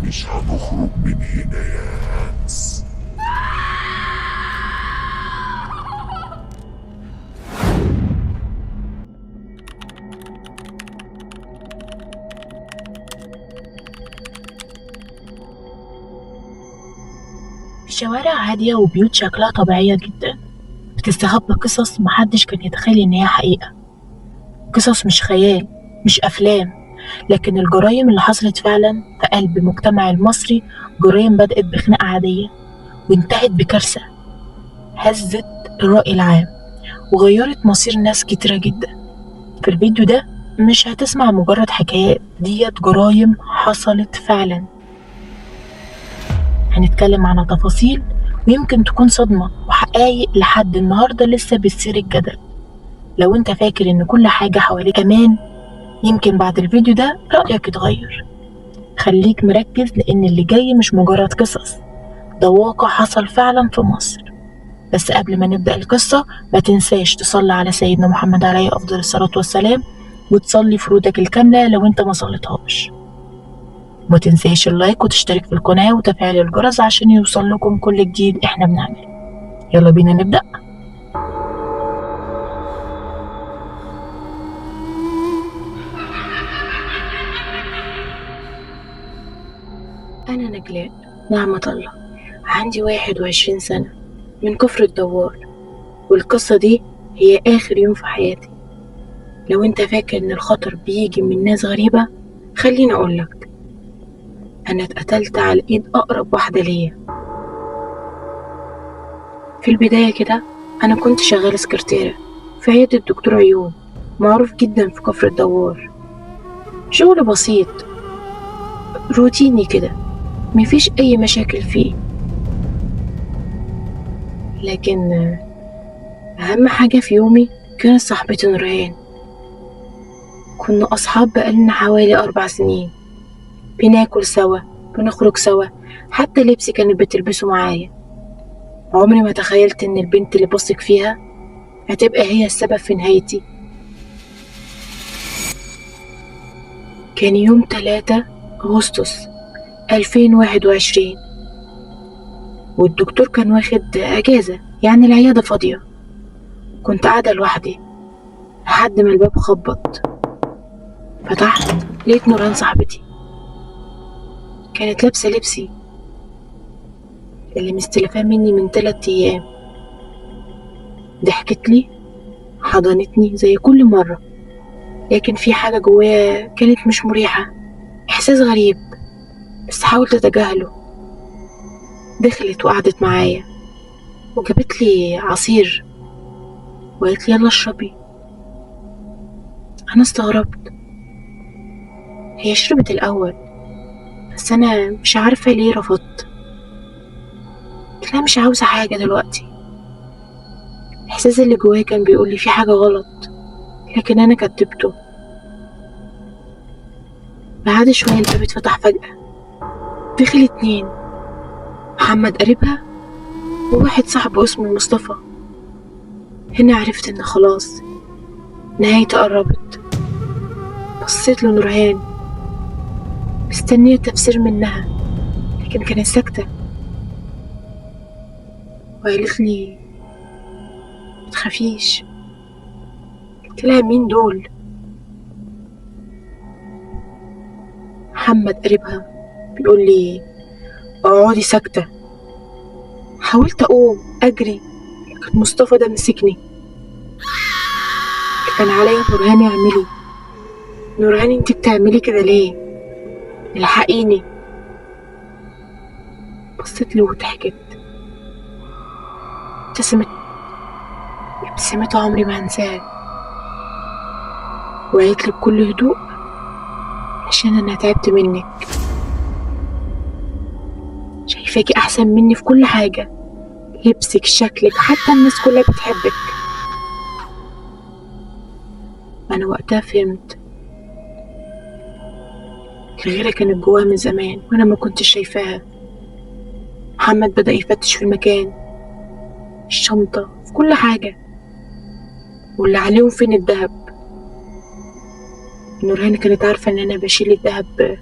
مش هنخرج من هنا يا هانس. شوارع هادية وبيوت شكلها طبيعية جدا، بتستخبى قصص محدش كان يتخيل إن هي حقيقة. قصص مش خيال، مش أفلام، لكن الجرايم اللي حصلت فعلا في قلب المجتمع المصري. جرايم بدأت بخناقة عادية وانتهت بكارثة هزت الرأي العام وغيرت مصير ناس كتيرة جدا. في الفيديو ده مش هتسمع مجرد حكايات، ديت جرايم حصلت فعلا. هنتكلم عن تفاصيل ويمكن تكون صدمة وحقايق لحد النهاردة لسه بتثير الجدل. لو انت فاكر ان كل حاجة حواليك امان، يمكن بعد الفيديو ده رأيك يتغير. خليك مركز لان اللي جاي مش مجرد قصص، ده واقع حصل فعلا في مصر. بس قبل ما نبدأ القصة ما تنساش تصلي على سيدنا محمد عليه أفضل الصلاة والسلام، وتصلي فروضك الكاملة لو انت ما صليتهاش. وما تنساش اللايك وتشترك في القناة وتفعيل الجرس عشان يوصل لكم كل جديد احنا بنعمله. يلا بينا نبدأ. أنا نجلاء نعمة الله، عندي 21 سنة، من كفر الدوار، والقصة دي هي آخر يوم في حياتي. لو انت فاكر ان الخطر بيجي من ناس غريبة، خليني أقولك، أنا اتقتلت على إيد أقرب واحدة ليا. في البداية كده أنا كنت شغالة سكرتيرة في عيادة الدكتور عيون، معروف جدا في كفر الدوار. شغل بسيط روتيني كده، مفيش أي مشاكل فيه. لكن أهم حاجة في يومي كانت صاحبتي نورهان. كنا أصحاب بقالنا حوالي 4 سنين، بناكل سوا، بنخرج سوا، حتى لبسي كانت بتلبسه معايا. عمري ما تخيلت إن البنت اللي بثق فيها هتبقى هي السبب في نهايتي. كان يوم 3 أغسطس 2021، والدكتور كان واخد أجازة، يعني العيادة فاضية. كنت قاعدة لوحدي لحد ما الباب خبط. فتحت لقيت نوران صاحبتي، كانت لابسة لبسي اللي مستلفاه مني من 3 أيام. ضحكت لي، حضنتني زي كل مرة، لكن في حاجة جوايا كانت مش مريحة، إحساس غريب بس حاولت أتجاهله. دخلت وقعدت معايا وجابت لي عصير وقالت لي يلا اشربي. أنا استغربت، هي شربت الأول بس أنا مش عارفة ليه رفضت. قلت لها مش عاوزة حاجة دلوقتي. الإحساس اللي جوايا كان بيقولي في حاجة غلط، لكن أنا كتبته. بعد شوية الباب اتفتح فجأة، دخل 2، محمد قريبها وواحد صاحبه اسمه مصطفى. هنا عرفت إن خلاص نهايتي قربت. بصيت لنورهان مستنية تفسير منها، لكن كانت ساكتة. وقالت لي متخافيش. قلت لها مين دول؟ محمد قريبها بيقول لي اقعدي ساكتة. حاولت أقوم أجري، لكن مصطفى ده مسكني. كان عليا نورهان اعملي. نورهان انتي بتعملي كده ليه؟ الحقيني. بصيت له وضحكت، ابتسمت ابتسامتها عمري ما هنساها، وقالت لي بكل هدوء عشان أنا تعبت منك، شايفاكي أحسن مني في كل حاجة، لبسك، شكلك، حتى الناس كلها بتحبك. أنا وقتها فهمت الغيرة كانت جواها من زمان وأنا ما كنتش شايفاها. محمد بدأ يفتش في المكان، الشنطة، في كل حاجة، واللي عليهم فين الدهب. نورهان كانت عارفة إن أنا بشيل الدهب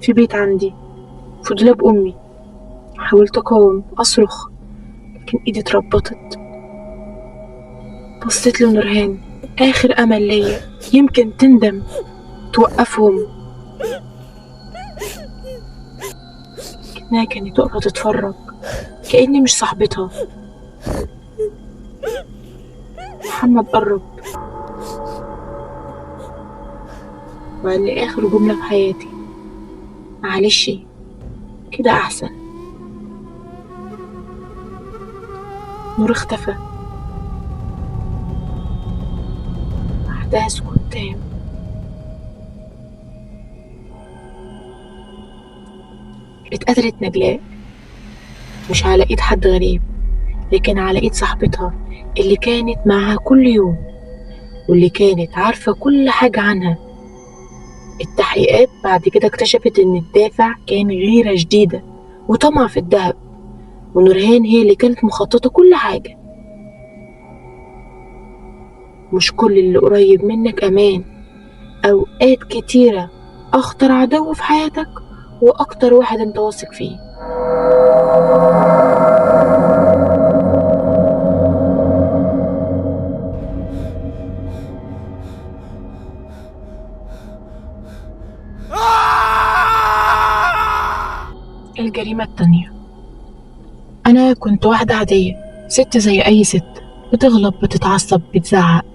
في بيت عندي، في دولاب أمي. حاولت أقاوم أصرخ، لكن إيدي اتربطت. بصيت لنورهان، آخر أمل ليا يمكن تندم توقفهم. لكنها كانت واقفة تتفرج كأني مش صاحبتها. محمد قرب وقال لي آخر جملة في حياتي: معلش كده أحسن. نور اختفى، بعدها سكوت تام. اتقتلت نجلاء مش على ايد حد غريب، لكن على ايد صاحبتها اللي كانت معاها كل يوم واللي كانت عارفة كل حاجة عنها. التحقيقات بعد كده اكتشفت ان الدافع كان غيرة شديدة وطمع في الذهب، ونورهان هي اللي كانت مخططة كل حاجة. مش كل اللي قريب منك أمان، أوقات كتيرة أخطر عدو في حياتك وأكتر واحد أنت واثق فيه. الجريمة التانية. أنا كنت واحدة عادية، ست زي أي ست، بتغلط بتتعصب بتزعق،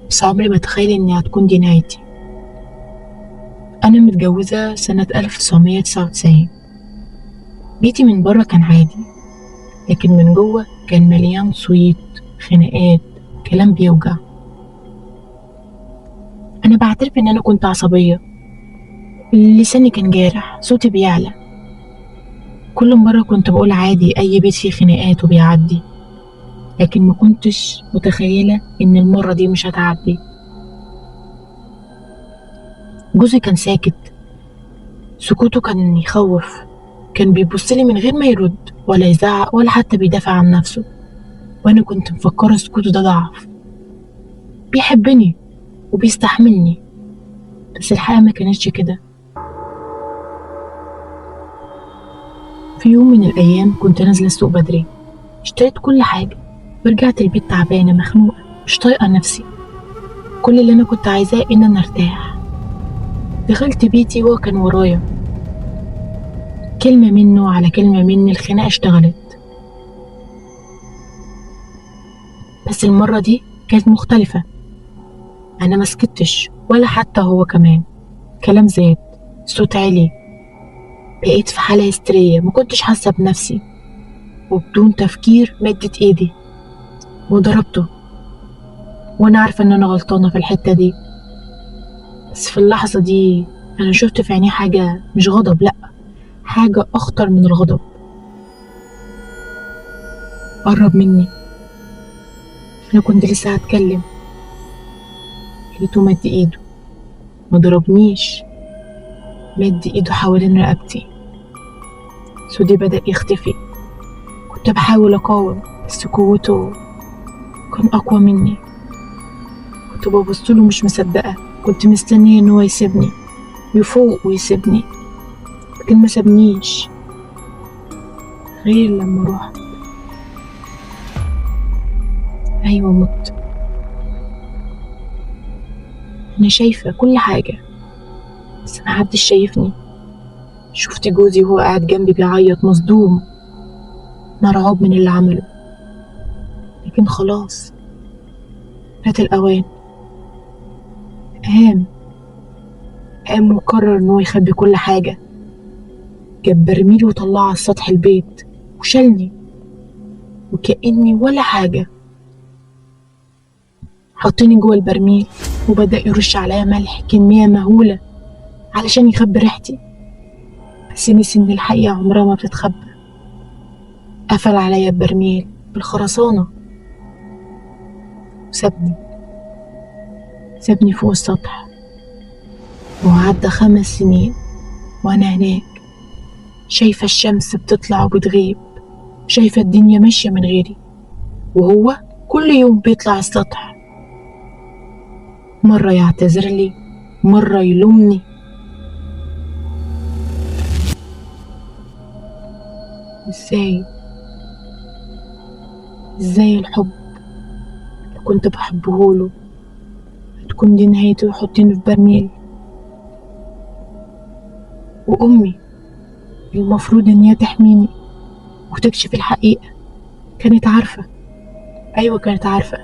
بس عمري ما تخيل إني هتكون دي نهايتي. أنا متجوزة سنة 1999. بيتي من بره كان عادي، لكن من جوه كان مليان صويت، خناقات، كلام بيوجع. أنا بعترف إن أنا كنت عصبية، لساني كان جارح، صوتي بيعلى. كل مرة كنت بقول عادي، أي بيت فيه خناقات وبيعدي، لكن ما كنتش متخيلة إن المرة دي مش هتعدي. جوزي كان ساكت، سكوته كان يخوف، كان بيبصلي من غير ما يرد ولا يزعق ولا حتى بيدافع عن نفسه، وأنا كنت مفكرة سكوته ده ضعف. بيحبني وبيستحملني، بس الحقيقة ما كانتش كده. في يوم من الأيام كنت نازلة السوق بدري، اشتريت كل حاجة ورجعت البيت تعبانة مخنوقة مش طايقة نفسي. كل اللي أنا كنت عايزاه إن أنا أرتاح. دخلت بيتي وهو كان ورايا، كلمة منه على كلمة مني الخناقة اشتغلت. بس المرة دي كانت مختلفة. أنا مسكتش ولا حتى هو كمان. كلام زاد، صوت عالي، بقيت في حالة هستيرية، ما كنتش حاسة بنفسي، وبدون تفكير مدت ايدي وضربته، وانا عارفة ان انا غلطانة في الحتة دي. بس في اللحظة دي انا شفت في عينيه حاجة مش غضب، لأ، حاجة اخطر من الغضب. قرب مني، انا كنت لسه هتكلم، لقيته مد ايده، ما ضربنيش، مد ايده حوالين رقبتي. صوتي بدأ يختفي. كنت بحاول اقاوم، بس قوته كان اقوى مني. كنت ببصله مش مصدقة، كنت مستنية ان هو يسيبني، يفوق ويسيبني، لكن ما سابنيش غير لما رحت. ايوه مت. انا شايفة كل حاجة، بس محدش شايفني. شفت جوزي وهو قاعد جنبي بيعيط مصدوم، مرعوب من اللي عمله، لكن خلاص فات الأوان. قام وقرر إنه يخبي كل حاجة. جاب برميل وطلعه على سطح البيت وشالني وكأني ولا حاجة. حطني جوه البرميل وبدأ يرش عليا ملح كمية مهولة علشان يخبي ريحتي، بس نسي إن الحقيقة عمرها ما بتتخبى. قفل عليا البرميل بالخرسانة وسابني فوق السطح. وعدى 5 سنين وأنا هناك، شايفة الشمس بتطلع وبتغيب، شايفة الدنيا ماشية من غيري، وهو كل يوم بيطلع السطح، مرة يعتذر لي، مرة يلومني، ازاي الحب اللي كنت بحبهوله تكون دي نهايته ويحطيني في برميل؟ وأمي المفروض إن هي تحميني وتكشف الحقيقة كانت عارفة. أيوة كانت عارفة.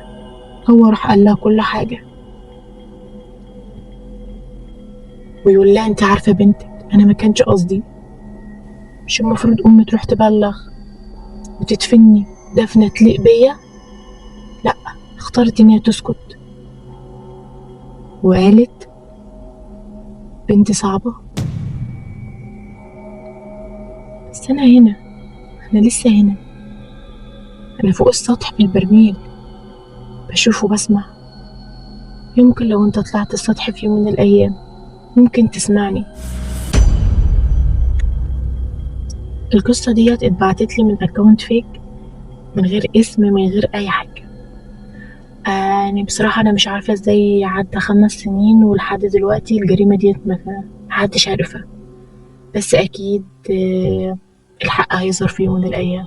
هو راح قال لها كل حاجة ويقول لها انت عارفة بنتك أنا ما كانش قصدي. مش المفروض أمي تروح تبلغ وتدفني دفنة تليق بيا؟ لأ، اختارت إن هي تسكت وقالت بنتي صعبة. بس أنا هنا، أنا لسه هنا، أنا فوق السطح في البرميل بشوف وبسمع. يمكن لو انت طلعت السطح في يوم من الأيام ممكن تسمعني. القصة ديت اتبعتت لي من اكونت فيك من غير اسم من غير أي حاجة. يعني بصراحة أنا مش عارفة ازاي عدى 5 سنين ولحد دلوقتي الجريمة ديت محدش عارفها. بس أكيد الحق هيظهر في يوم من الأيام.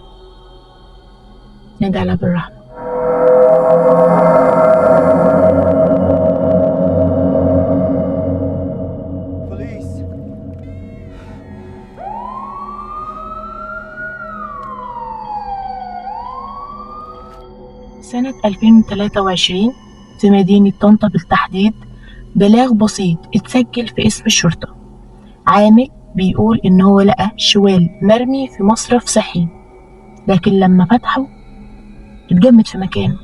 ندعي لها بالرحمة. سنة 2023 في مدينة طنطا بالتحديد بلاغ بسيط اتسجل في اسم الشرطة. عامل بيقول إن هو لقى شوال مرمي في مصرف صحي، لكن لما فتحه اتجمد في مكانه.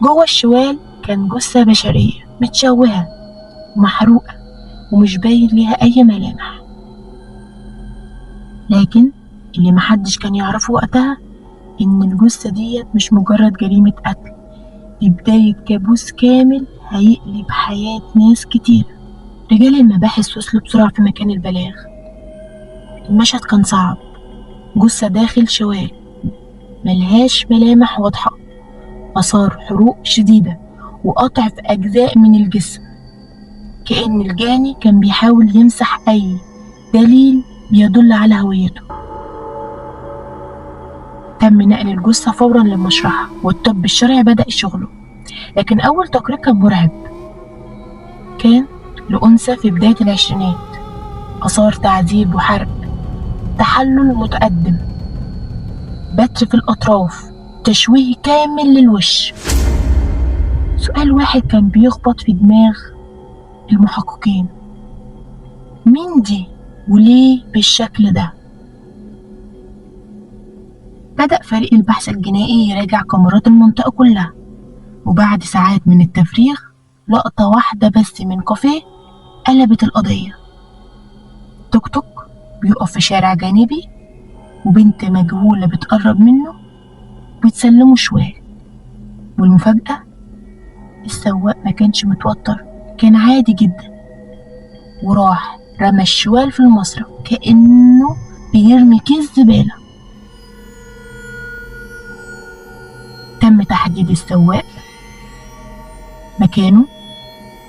جوه الشوال كان جثة بشرية متشوهة ومحروقة ومش باين ليها أي ملامح. لكن اللي محدش كان يعرفه وقتها إن الجثة ديت مش مجرد جريمة قتل، دي بداية كابوس كامل هيقلب حياة ناس كتير. رجال المباحث وصلوا بسرعة في مكان البلاغ. المشهد كان صعب، جثة داخل شوال ملهاش ملامح واضحة، آثار حروق شديدة وقطع في أجزاء من الجسم، كأن الجاني كان بيحاول يمسح أي دليل يدل على هويته. تم نقل الجثة فورا للمشرحة والطب الشرعي بدأ شغله. لكن أول تقرير كان مرعب، كان لأنثى في بداية العشرينات، آثار تعذيب وحرق، تحلل متقدم، بتر في الأطراف، تشويه كامل للوش. سؤال واحد كان بيخبط في دماغ المحققين، مين دي وليه بالشكل ده؟ بدأ فريق البحث الجنائي يراجع كاميرات المنطقة كلها، وبعد ساعات من التفريغ لقطة واحدة بس من كافيه قلبت القضية. توك توك بيقف في شارع جانبي وبنت مجهولة بتقرب منه وبتسلمه شوال. والمفاجأة السواق ما كانش متوتر، كان عادي جدا، وراح رمى الشوال في المصرف كأنه بيرمي كيس زبالة. تم تحديد السواق مكانه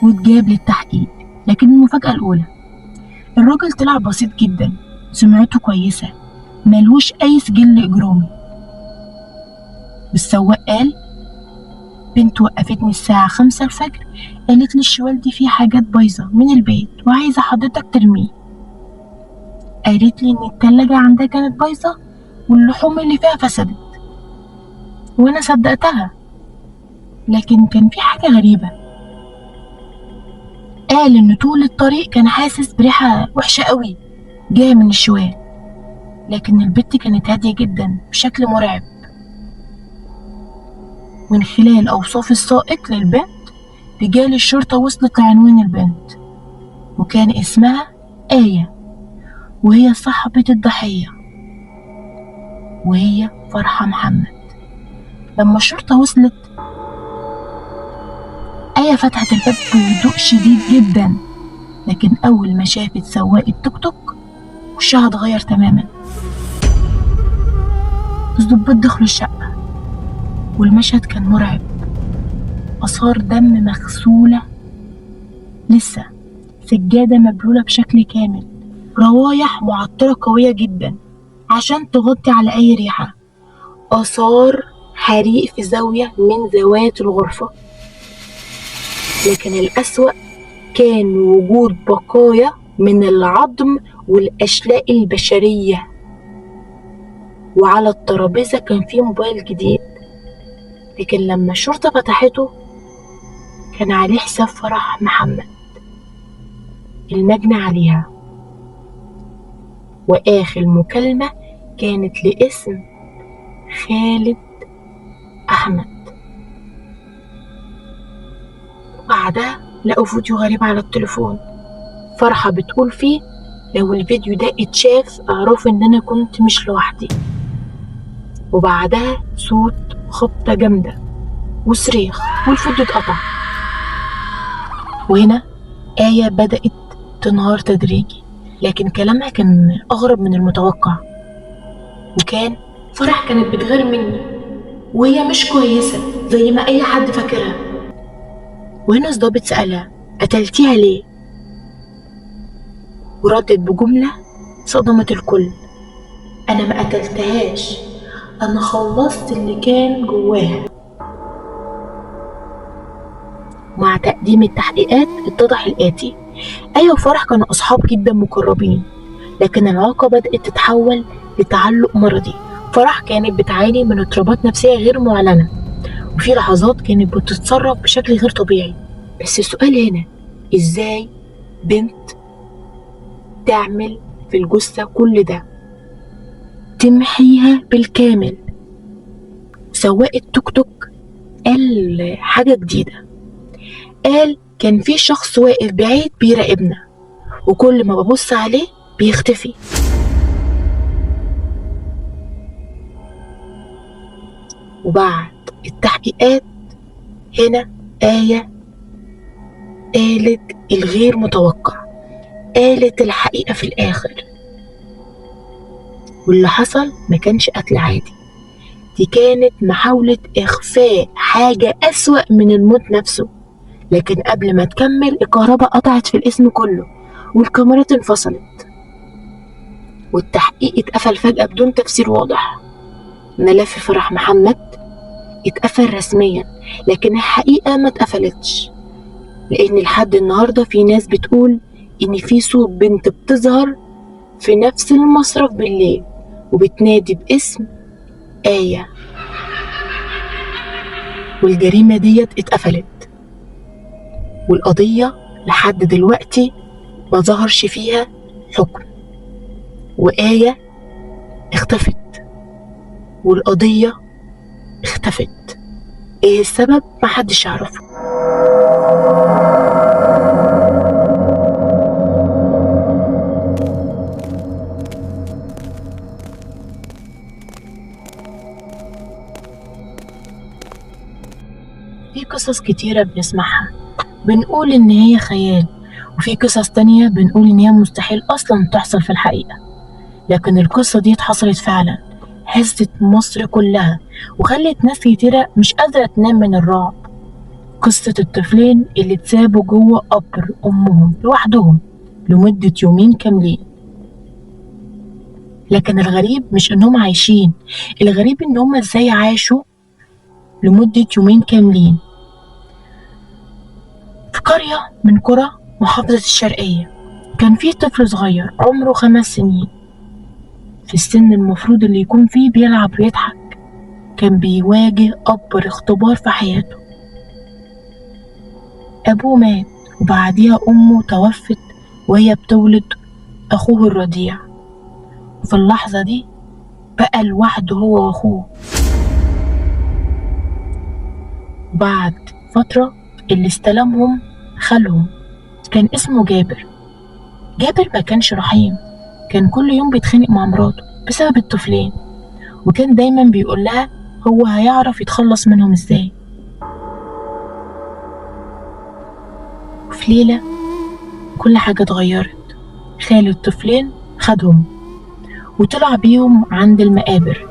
واتجاب للتحقيق. لكن المفاجأة الأولى، الراجل طلع بسيط جدا، سمعته كويسة، ملهوش أي سجل إجرامي. والسواق قال بنت وقفتني الساعة 5 الفجر، قالت لي الشوال دي فيه حاجات بايظة من البيت وعايزة حضرتك ترميه. قالت لي إن التلاجة عندها كانت بايظة واللحوم اللي فيها فسدت، وأنا صدقتها. لكن كان في حاجة غريبة، قال إن طول الطريق كان حاسس بريحة وحشة قوي جاية من الشوال، لكن البت كانت هادية جدا بشكل مرعب. من خلال أوصاف السائق للبنت رجال الشرطة وصلت لعنوان البنت، وكان اسمها آية، وهي صاحبة الضحية، وهي فرحة محمد. لما الشرطة وصلت آية فتحت الباب بهدوء شديد جدا، لكن أول ما شافت سواق التوك توك وشها اتغير تماما. الضباط دخلوا الشقة والمشهد كان مرعب، آثار دم مغسولة لسه، سجادة مبلولة بشكل كامل، روايح معطرة قوية جدا، عشان تغطي على أي ريحة. آثار حريق في زاوية من زوايا الغرفة، لكن الأسوأ كان وجود بقايا من العظم والأشلاء البشرية. وعلى الترابيزة كان فيه موبايل جديد، لكن لما الشرطة فتحته كان عليه حساب فرح محمد المجني عليها، وآخر مكالمة كانت لاسم خالد أحمد. بعدها لقوا فيديو غريب على التليفون، فرحة بتقول فيه لو الفيديو ده اتشاف اعرفوا ان انا كنت مش لوحدي. وبعدها صوت خبطة جامدة وصريخ والفيديو اتقطع. وهنا آية بدأت تنهار تدريجي، لكن كلامها كان أغرب من المتوقع. وكان فرح كانت بتغير مني وهي مش كويسة زي ما أي حد فاكرها. وهنا الضابط سألها قتلتيها ليه؟ وردت بجملة صدمت الكل: أنا ما قتلتهاش، أنا خلصت اللي كان جواها. مع تقديم التحقيقات اتضح الآتي: آية وفرح كانوا أصحاب جدا مقربين، لكن العلاقة بدأت تتحول لتعلق مرضي. فرح كانت بتعاني من اضطرابات نفسية غير معلنة، وفي لحظات كانت بتتصرف بشكل غير طبيعي. بس السؤال هنا، إزاي بنت تعمل في الجثة كل ده؟ تمحيها بالكامل. سواق التوك توك قال حاجة جديدة، قال كان في شخص واقف بعيد بيراقبنا وكل ما ببص عليه بيختفي. وبعد التحقيقات هنا آية قالت الغير متوقع، قالت الحقيقة في الآخر. واللي حصل ما كانش قتل عادي، دي كانت محاولة إخفاء حاجة أسوأ من الموت نفسه. لكن قبل ما تكمل الكهرباء قطعت في الاسم كله والكاميرات انفصلت والتحقيق اتقفل فجأة بدون تفسير واضح. ملف فرح محمد اتقفل رسميا، لكن الحقيقة ما اتقفلتش، لأن لحد النهاردة في ناس بتقول إن في صوت بنت بتظهر في نفس المصرف بالليل وبتنادي باسم آية. والجريمة ديت اتقفلت، والقضية لحد دلوقتي ما ظهرش فيها حكم، وآية اختفت والقضية اختفت. ايه السبب؟ محدش يعرفه. في قصص كتيرة بنسمعها بنقول إن هي خيال، وفي قصص تانية بنقول إن هي مستحيل أصلا تحصل في الحقيقة. لكن القصة دي حصلت فعلا، هزت مصر كلها وخلت ناس كتيرة مش قادرة تنام من الرعب. قصة الطفلين اللي اتسابوا جوه قبر أمهم لوحدهم لمدة يومين كاملين. لكن الغريب مش إنهم عايشين، الغريب إنهم إزاي عاشوا لمدة يومين كاملين. في قرية من قرى محافظة الشرقية كان في طفل صغير عمره 5 سنين، في السن المفروض اللي يكون فيه بيلعب ويضحك. كان بيواجه أكبر اختبار في حياته. أبوه مات وبعديها أمه توفت وهي بتولد أخوه الرضيع. في اللحظة دي بقى لوحده هو وأخوه. بعد فترة اللي استلمهم خالهم كان اسمه جابر. جابر ما كانش رحيم، كان كل يوم بيتخانق مع مراته بسبب الطفلين، وكان دايما بيقول لها هو هيعرف يتخلص منهم ازاي. وفي ليلة كل حاجة اتغيرت. خال الطفلين خدهم وطلع بيهم عند المقابر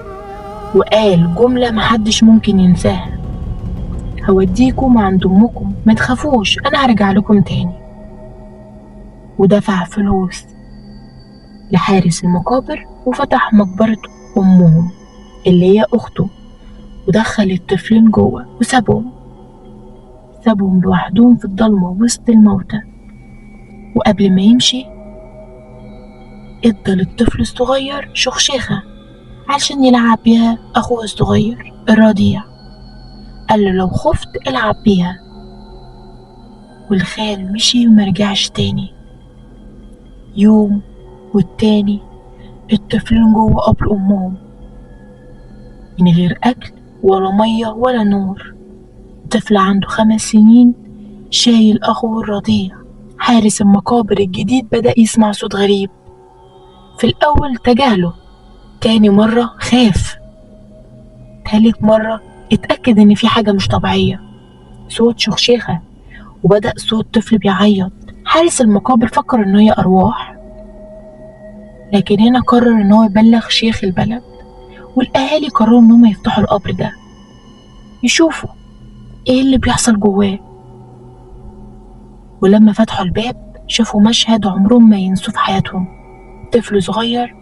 وقال جملة محدش ممكن ينساها: هوديكم عند أمكم، ما تخافوش أنا هرجع لكم تاني. ودفع فلوس لحارس المقابر وفتح مقبرة أمهم اللي هي أخته، ودخل الطفلين جوه وسابهم لوحدهم في الضلمة وسط الموتى. وقبل ما يمشي ادى للطفل الصغير شخشيخة عشان يلعب بيها أخوه الصغير الرضيع. قال له لو خفت العب بيها. والخال مشي ومرجعش تاني. يوم والتاني الطفلين جوه قبر أمهم من غير أكل ولا مية ولا نور. طفل عنده 5 سنين شايل أخوه الرضيع. حارس المقابر الجديد بدأ يسمع صوت غريب. في الأول تجاهله، تاني مرة خاف، تالت مرة اتأكد إن في حاجة مش طبيعية، صوت شخشيخة، وبدأ صوت طفل بيعيط. حارس المقابر فكر إنه هي أرواح، لكن هنا قرر إن هو يبلغ شيخ البلد، والأهالي قرروا إنهم يفتحوا القبر ده يشوفوا إيه اللي بيحصل جواه. ولما فتحوا الباب شافوا مشهد عمرهم ما ينسوه في حياتهم. طفل صغير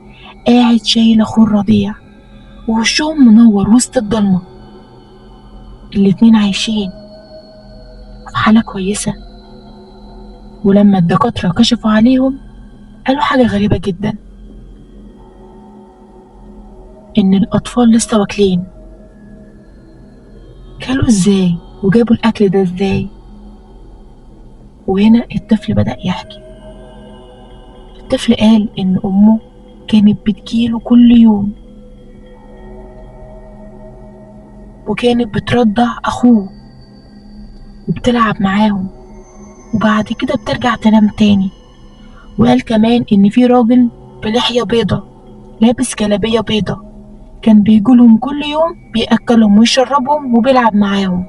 قاعد شايل أخوه الرضيع ووشهم منور وسط الضلمة. الاتنين عايشين في حالة كويسة. ولما الدكاترة كشفوا عليهم قالوا حاجة غريبة جدا، إن الأطفال لسه واكلين. كلوا إزاي وجابوا الأكل ده إزاي؟ وهنا الطفل بدأ يحكي. الطفل قال إن أمه كانت بتجيله كل يوم وكانت بترضع أخوه وبتلعب معاهم، وبعد كده بترجع تنام تاني. وقال كمان إن في راجل بلحية بيضة لابس جلابية بيضة كان بيجولهم كل يوم بيأكلهم ويشربهم وبيلعب معاهم.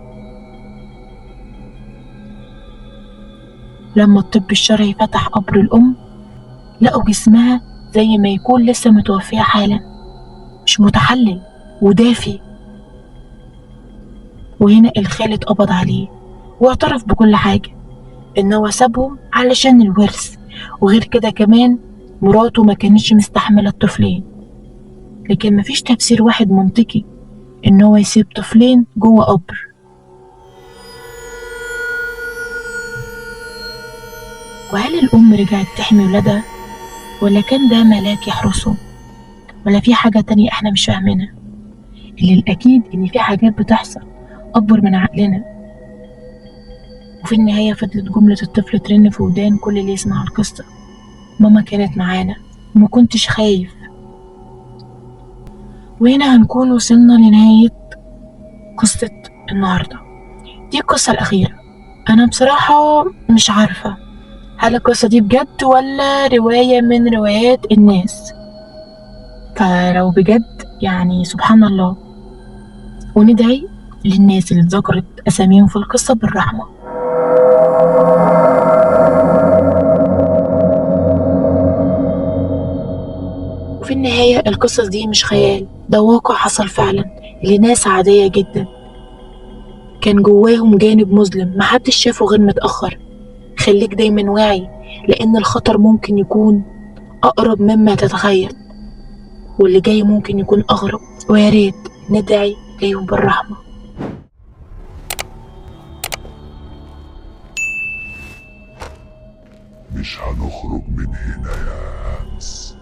لما الطب الشرعي فتح قبر الأم لقوا جسمها زي ما يكون لسه متوفية حالا، مش متحلل ودافي. وهنا الخال اتقبض عليه واعترف بكل حاجة، إن هو سابهم علشان الورث، وغير كده كمان مراته ما كانتش مستحملة الطفلين. لكن مفيش تفسير واحد منطقي إن هو يسيب طفلين جوه قبر. وهل الأم رجعت تحمي ولادها، ولا كان ده ملاك يحرسهم، ولا في حاجة تانية احنا مش فاهمينها؟ اللي الأكيد إن في حاجات بتحصل أكبر من عقلنا. وفي النهاية فضلت جملة الطفل ترن في ودان كل اللي يسمع القصة: ماما كانت معانا وما كنتش خايف. وهنا هنكون وصلنا لنهاية قصة النهاردة. دي القصة الأخيرة. أنا بصراحة مش عارفة هل القصة دي بجد ولا رواية من روايات الناس، فلو بجد يعني سبحان الله، وندعي للناس اللي اتذكرت أساميهم في القصة بالرحمة. وفي النهاية القصص دي مش خيال، ده واقع حصل فعلا لناس عادية جدا كان جواهم جانب مظلم محدش شافه غير متأخر. خليك دايما واعي، لأن الخطر ممكن يكون أقرب مما تتخيل، واللي جاي ممكن يكون أغرب. وياريت ندعي ليهم بالرحمة. مش هنخرج من هنا يا هانس.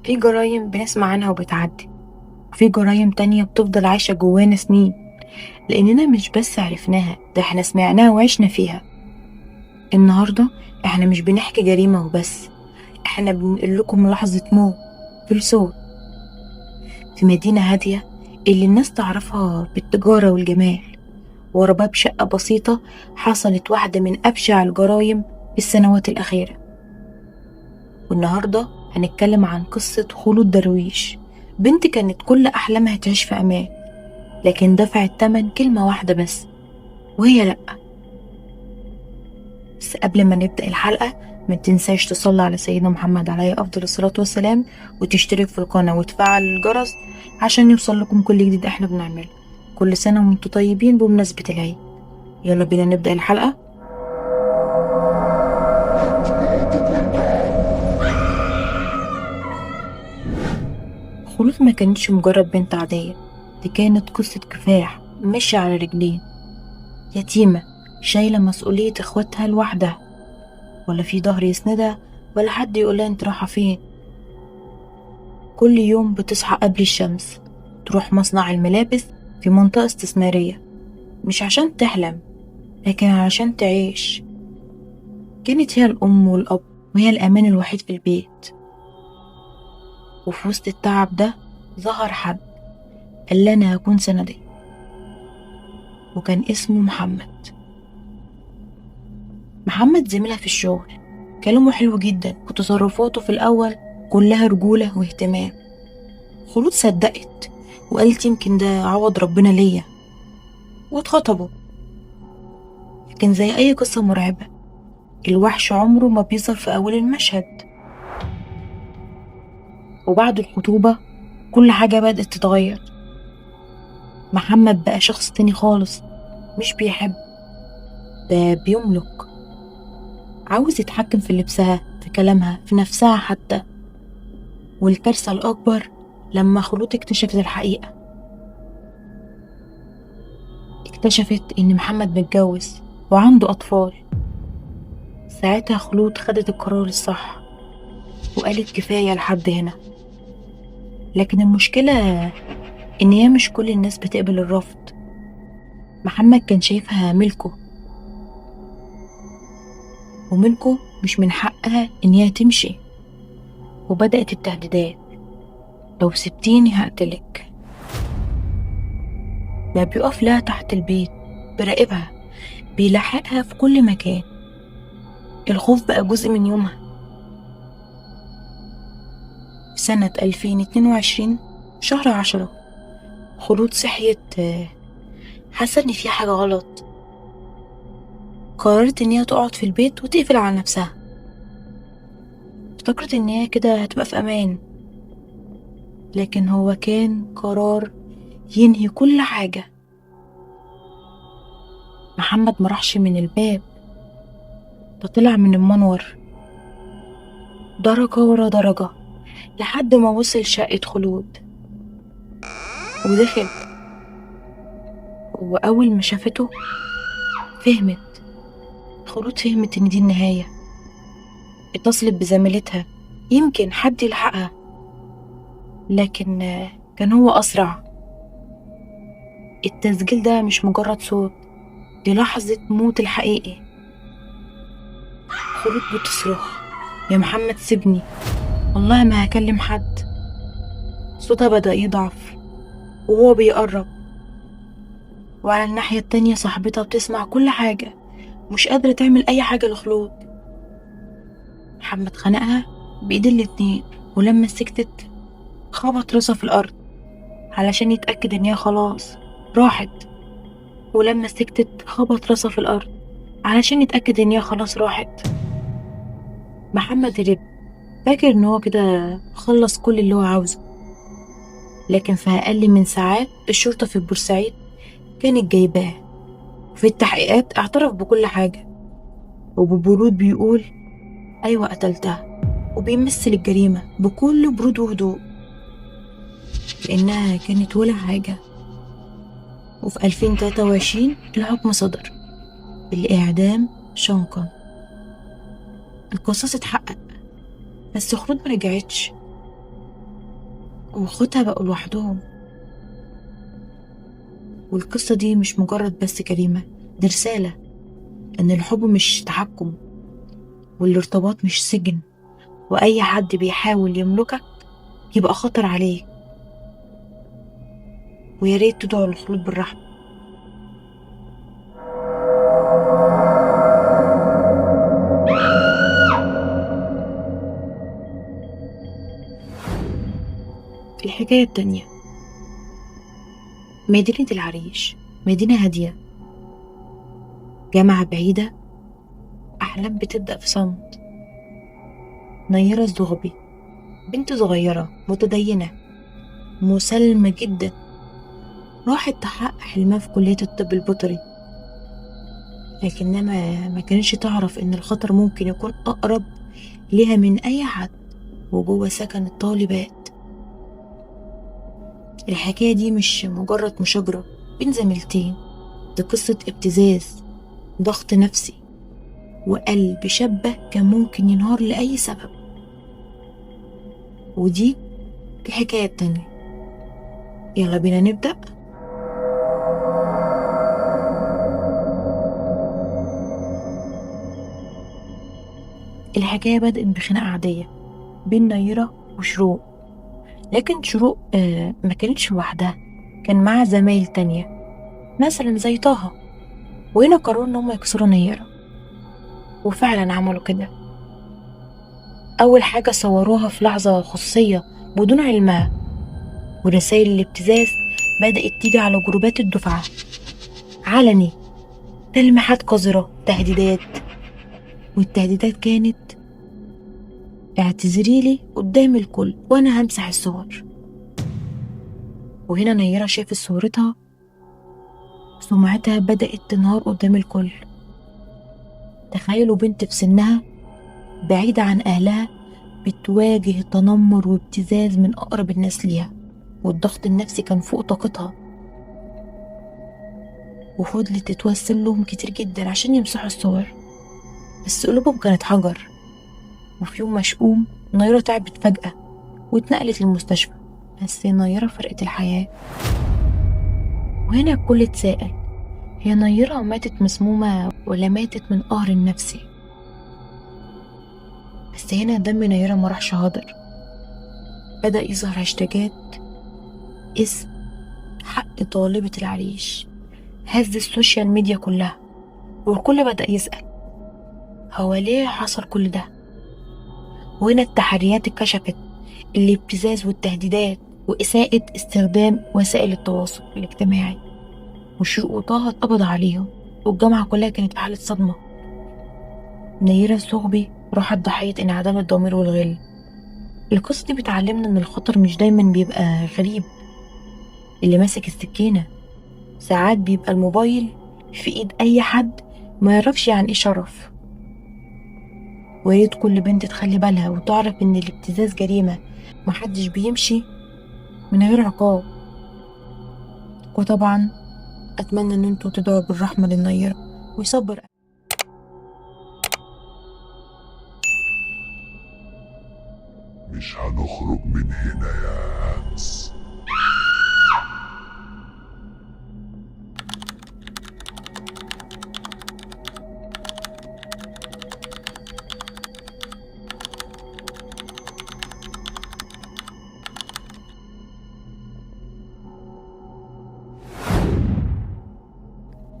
في جرايم بنسمع عنها وبتعدي، وفي جرايم تانية بتفضل عايشة جوانا سنين، لأننا مش بس عرفناها، ده احنا سمعناها وعشنا فيها. النهاردة احنا مش بنحكي جريمة وبس، احنا بنقول لكم لحظة موت بالصوت في مدينة هادية اللي الناس تعرفها بالتجارة والجمال. ورا باب شقة بسيطة حصلت واحدة من أبشع الجرايم في السنوات الأخيرة. والنهاردة هنتكلم عن قصة خلود درويش، بنت كانت كل أحلامها تعيش في أمان، لكن دفعت تمن كلمة واحدة بس، وهي لأ. بس قبل ما نبدأ الحلقة ما تنساش تصلي على سيدنا محمد عليه أفضل الصلاة والسلام، وتشترك في القناة وتفعل الجرس عشان يوصل لكم كل جديد احنا بنعمله. كل سنة وانتم طيبين بمناسبة العيد. يلا بينا نبدأ الحلقة. خلود ما كانتش مجرد بنت عادية، دي كانت قصة كفاح ماشية على رجلين، يتيمة شايلة مسؤولية اخواتها لوحدها، ولا في ظهر يسندها ولا حد يقولها انت رايحة فين. كل يوم بتصحى قبل الشمس تروح مصنع الملابس في منطقة استثمارية، مش عشان تحلم لكن عشان تعيش. كانت هي الأم والأب وهي الأمان الوحيد في البيت. وفي وسط التعب ده ظهر حد قال لنا هكون سندي، وكان اسمه محمد. محمد زميلها في الشغل، كلامه حلو جدا وتصرفاته في الأول كلها رجولة واهتمام. خلود صدقت وقالت يمكن ده عوض ربنا ليا، واتخطبوا. لكن زي أي قصة مرعبة، الوحش عمره ما بيظهر في أول المشهد. وبعد الخطوبة كل حاجة بدأت تتغير. محمد بقى شخص تاني خالص، مش بيحب، ده بيملك، عاوز يتحكم في لبسها، في كلامها، في نفسها حتى. والكارثة الأكبر لما خلود اكتشفت الحقيقة، اكتشفت إن محمد متجوز وعنده أطفال. ساعتها خلود خدت القرار الصح وقالت كفاية لحد هنا. لكن المشكلة إن هي مش كل الناس بتقبل الرفض. محمد كان شايفها ملكه، وملكه مش من حقها إن هي تمشي. وبدأت التهديدات، لو سبتيني هقتلك. بقى بيقف لها تحت البيت براقبها، بيلاحقها في كل مكان. الخوف بقى جزء من يومها. في سنة 2022 شهر 10 خلود صحيت حاسة ان في حاجة غلط. قررت ان هي تقعد في البيت وتقفل على نفسها. افتكرت ان هي كده هتبقى في امان، لكن هو كان قرار ينهي كل حاجة. محمد مراحش من الباب، ده طلع من المنور درجة ورا درجة لحد ما وصل شقة خلود ودخل. وأول ما شافته خلود فهمت إن دي النهاية. اتصلت بزميلتها يمكن حد يلحقها، لكن كان هو أسرع. التسجيل ده مش مجرد صوت، دي لحظة موت الحقيقي. خلود بتصرخ يا محمد سيبني، والله ما هكلم حد. صوتها بدأ يضعف وهو بيقرب، وعلى الناحية التانية صاحبتها بتسمع كل حاجة، مش قادرة تعمل أي حاجة لخلود. محمد خنقها بإيد الاتنين، ولما سكتت خبط راسها في الأرض علشان يتأكد إن هي خلاص راحت. ولما سكتت خبط راسها في الأرض علشان يتأكد إن هي خلاص راحت. محمد هرب فاكر إن هو كده خلص كل اللي هو عاوزه، لكن في أقل من ساعات الشرطة في بورسعيد كانت جايباه. في التحقيقات اعترف بكل حاجة، وببرود بيقول أيوة قتلتها، وبيمثل الجريمة بكل برود وهدوء لأنها كانت ولا حاجة. وفي 2023 الحكم صدر بالإعدام شنقا. القصاص اتحقق، بس خلود ما رجعتش، واخوتها بقوا لوحدهم. والقصة دي مش مجرد بس جريمة، دي رسالة إن الحب مش تحكم، والارتباط مش سجن، وأي حد بيحاول يملكك يبقى خطر عليك. وياريت تدعوا لخلود بالرحمة. الحكاية التانية، مدينة العريش، مدينة هادية، جامعة بعيدة، أحلام بتبدأ في صمت. نيرة الزغبي، بنت صغيرة متدينة مسالمة جدا، راحت تحقق حلمها في كلية الطب البيطري، لكنها ما كانتش تعرف إن الخطر ممكن يكون أقرب ليها من أي حد، وجوه سكن الطالبات. الحكاية دي مش مجرد مشاجرة بين زميلتين، دي قصة ابتزاز، ضغط نفسي، وقلب شابة كان ممكن ينهار لأي سبب. ودي الحكاية التانية، يلا بينا نبدأ. الحكاية بدأت بخناقة عادية بين نيرة وشروق، لكن شروق ما كانتش لوحدها، كان معاها زمايل تانية مثلا زي طه. وهنا قرروا ان هم يكسروا نيرة، وفعلا عملوا كده. اول حاجة صوروها في لحظة خصوصية بدون علمها، ورسائل الابتزاز بدأت تيجي على جروبات الدفعة علني، تلميحات قذرة، تهديدات. والتهديدات كانت: اعتذريلي قدام الكل وانا همسح الصور. وهنا نيرة شافت صورتها، سمعتها بدأت تنهار قدام الكل. تخيلوا بنت في سنها بعيدة عن أهلها بتواجه تنمر وابتزاز من أقرب الناس ليها، والضغط النفسي كان فوق طاقتها. وفضلت تتوسل لهم كتير جدا عشان يمسحوا الصور، بس قلوبهم كانت حجر. وفي يوم مشؤوم نيرة تعبت فجأة واتنقلت للمستشفى، بس نيرة فرقت الحياة. وهنا الكل اتساءل: هي نيرة ماتت مسمومة ولا ماتت من قهر النفسي؟ بس هنا دم نيرة ما راحش هدر، بدأ يظهر هاشتاجات اسم حق طالبة العريش، هز السوشيال ميديا كلها. والكل بدأ يسأل: هو ليه حصل كل ده؟ وهنا التحريات اتكشفت الابتزاز والتهديدات وإساءة استخدام وسائل التواصل الاجتماعي. وشروق وطه اتقبض عليهم، والجامعة كلها كانت في حالة صدمة. نيرة الزغبي راحت ضحية انعدام الضمير والغل. القصة دي بتعلمنا إن الخطر مش دايما بيبقى غريب اللي ماسك السكينة، ساعات بيبقى الموبايل في ايد اي حد ما يعرفش يعني ايه شرف. وياريت كل بنت تخلي بالها وتعرف ان الابتزاز جريمة، محدش بيمشي من غير عقاب. وطبعا اتمنى ان انتوا تدعوا بالرحمة للنيرة ويصبر. مش هنخرج من هنا يا هانس.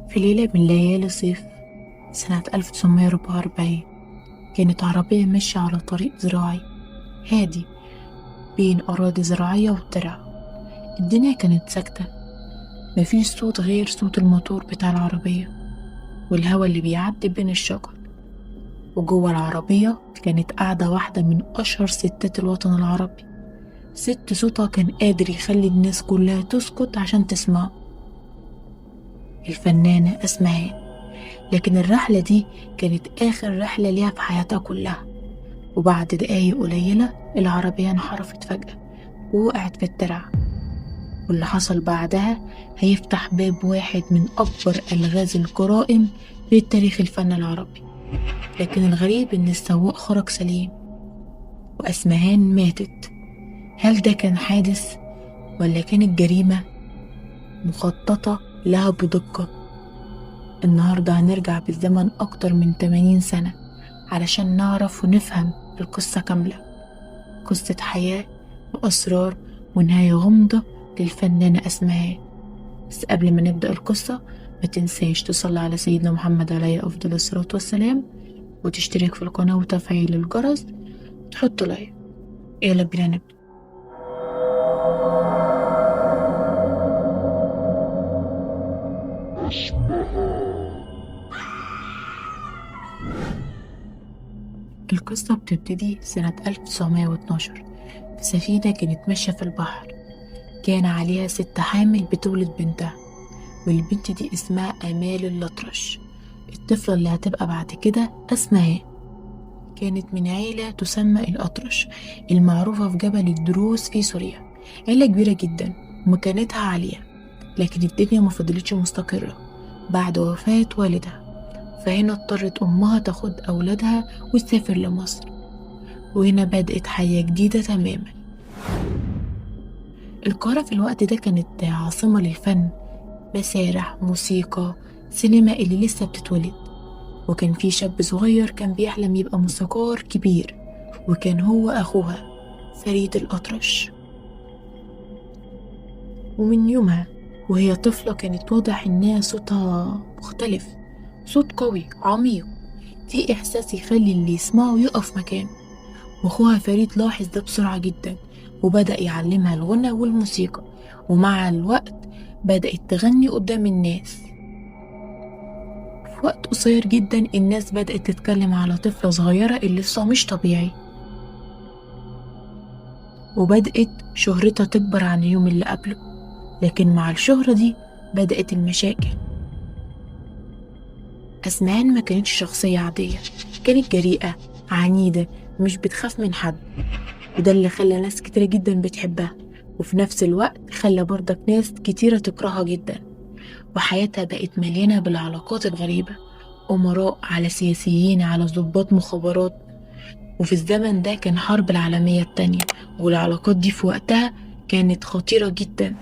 في ليلة من ليالي صيف سنة 1944 كانت عربية ماشية على طريق زراعي هادي بين أراضي زراعية والترع. الدنيا كانت ساكتة، مفيش صوت غير صوت الموتور بتاع العربية والهوا اللي بيعدي بين الشجر. وجوه العربية كانت قاعدة واحدة من أشهر ستات الوطن العربي، ست صوتها كان قادر يخلي الناس كلها تسكت عشان تسمعه، الفنانة أسمهان. لكن الرحلة دي كانت آخر رحلة ليها في حياتها كلها. وبعد دقايق قليلة العربية انحرفت فجأة ووقعت في الترع. واللي حصل بعدها هيفتح باب واحد من أكبر ألغاز الجرائم في تاريخ الفن العربي. لكن الغريب إن السواق خرج سليم وأسمهان ماتت. هل ده كان حادث ولا كانت جريمة مخططة لها بدقة؟ النهاردة هنرجع بالزمن أكتر من 80 سنة علشان نعرف ونفهم القصة كاملة، قصة حياة وأسرار ونهاية غامضة للفنانة أسمهان. بس قبل ما نبدأ القصة ما تنساش تصلي على سيدنا محمد عليه أفضل الصلاة والسلام، وتشترك في القناة وتفعيل الجرس وتحط لايك. يلا بينا نبدأ. القصة بتبتدي سنة 1912 في سفينة كانت ماشية في البحر. كان عليها ست حامل بتولد بنتها، والبنت دي اسمها آمال الأطرش. الطفلة اللي هتبقى بعد كده اسمها كانت من عيلة تسمى الأطرش المعروفة في جبل الدروز في سوريا. عيلة كبيرة جدا ومكانتها عالية، لكن الدنيا ما فضلتش مستقرة بعد وفاة والدها. فهنا اضطرت أمها تاخد أولادها وتسافر لمصر، وهنا بدأت حياة جديدة تماما. القاهرة في الوقت ده كانت عاصمة للفن، مسارح، موسيقى، سينما اللي لسه بتتولد. وكان في شاب صغير كان بيحلم يبقى موسيقار كبير، وكان هو أخوها فريد الأطرش. ومن يومها وهي طفلة كانت واضح إنها صوتها مختلف، صوت قوي عميق، في إحساس يخلي اللي يسمعه يقف مكانه. واخوها فريد لاحظ ده بسرعة جدا، وبدأ يعلمها الغنى والموسيقى، ومع الوقت بدأت تغني قدام الناس. في وقت قصير جدا الناس بدأت تتكلم على طفلة صغيرة اللي لسه مش طبيعي، وبدأت شهرتها تكبر عن اليوم اللي قبله. لكن مع الشهرة دي بدأت المشاكل. أسمهان ما كانتش شخصية عادية، كانت جريئة عنيدة مش بتخاف من حد، وده اللي خلى ناس كتيرة جدا بتحبها، وفي نفس الوقت خلى برضك ناس كتيرة تكرهها جدا. وحياتها بقت مليانة بالعلاقات الغريبة، أمراء على سياسيين على ضباط مخابرات. وفي الزمن ده كان حرب العالمية التانية، والعلاقات دي في وقتها كانت خطيرة جدا.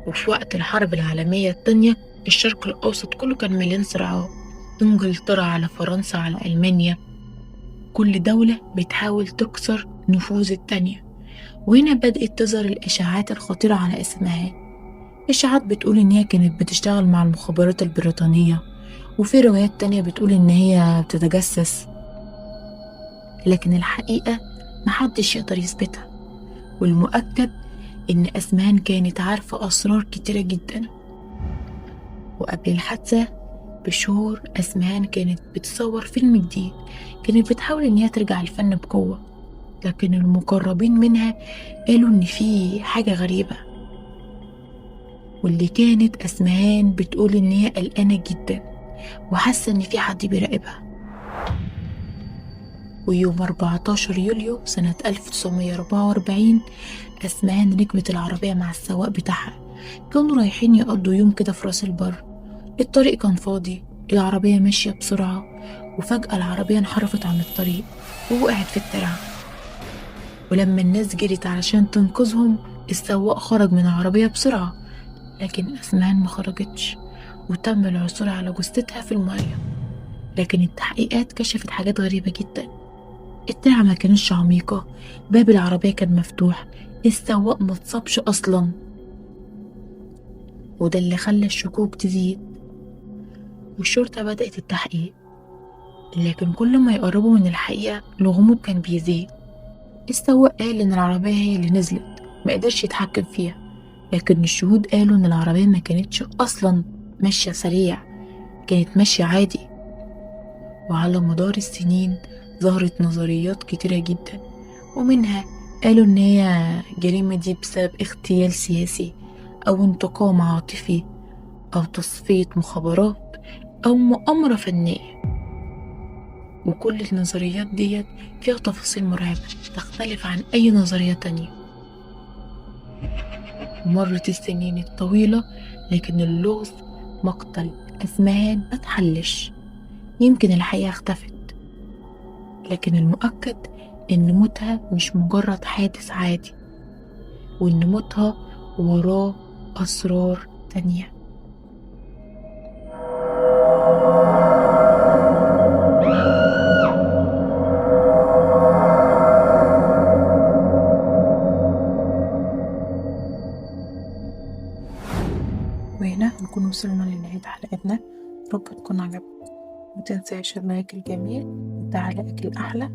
وفي وقت الحرب العالمية التانية الشرق الأوسط كله كان مليان صراعات، إنجلترا على فرنسا على ألمانيا، كل دولة بتحاول تكسر نفوذ التانية. وهنا بدأت تظهر الإشاعات الخطيرة على اسمها. إشاعات بتقول إن هي كانت بتشتغل مع المخابرات البريطانية، وفي روايات تانية بتقول إن هي بتتجسس، لكن الحقيقة محدش يقدر يثبتها. والمؤكد إن أسمهان كانت عارفة أسرار كتيرة جدا. وقبل الحادثة بشهور أسمهان كانت بتصور فيلم جديد، كانت بتحاول إن هي ترجع الفن بقوة، لكن المقربين منها قالوا إن في حاجة غريبة. واللي كانت أسمهان بتقول إن هي قلقانة جدا وحاسة إن في حد بيراقبها. ويوم 14 يوليو سنة 1944 أسمهان ركبت العربية مع السواق بتاعها، كانوا رايحين يقضوا يوم كده في راس البر. الطريق كان فاضي، العربية ماشية بسرعة، وفجأة العربية انحرفت عن الطريق ووقعت في الترعة. ولما الناس جرت علشان تنقذهم السواق خرج من العربية بسرعة، لكن أسمهان ما خرجتش، وتم العثور على جثتها في المية. لكن التحقيقات كشفت حاجات غريبة جدا. الترعة ما كانتش عميقة، باب العربية كان مفتوح، السواق ما اتصابش أصلا، وده اللي خلى الشكوك تزيد. والشرطة بدأت التحقيق، لكن كل ما يقربوا من الحقيقة الغموض كان بيزيد. السواق قال إن العربية هي اللي نزلت، ما قدرش يتحكم فيها، لكن الشهود قالوا إن العربية ما كانتش أصلا ماشية سريع، كانت ماشية عادي. وعلى مدار السنين ظهرت نظريات كتيرة جدا، ومنها قالوا إن هي جريمة دي بسبب اغتيال سياسي أو انتقام عاطفي أو تصفية مخابرات أو مؤامرة فنية. وكل النظريات ديت فيها تفاصيل مرعبة تختلف عن أي نظرية تانية. مرت السنين الطويلة لكن اللغز مقتل أسمهان ما اتحلش. يمكن الحقيقة اختفت، لكن المؤكد إن موتها مش مجرد حادث عادي، وإن موتها وراه أسرار تانية. وهنا نكون وصلنا لنهاية حلقتنا. رب تكون عجبك، متنساش اللايك الجميل وتعليقك الأحلى،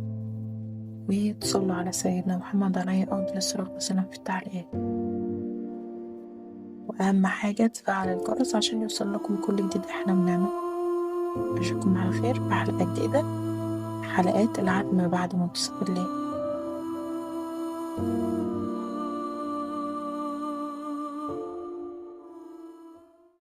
وتصلوا على سيدنا محمد عليه أفضل الصلاة والسلام في التعليقات. وأهم حاجة تفعل الجرس عشان يوصل لكم كل جديد احنا بنعمله. أشوفكم على خير بحلقة جديدة، حلقات العتمة بعد منتصف الليل.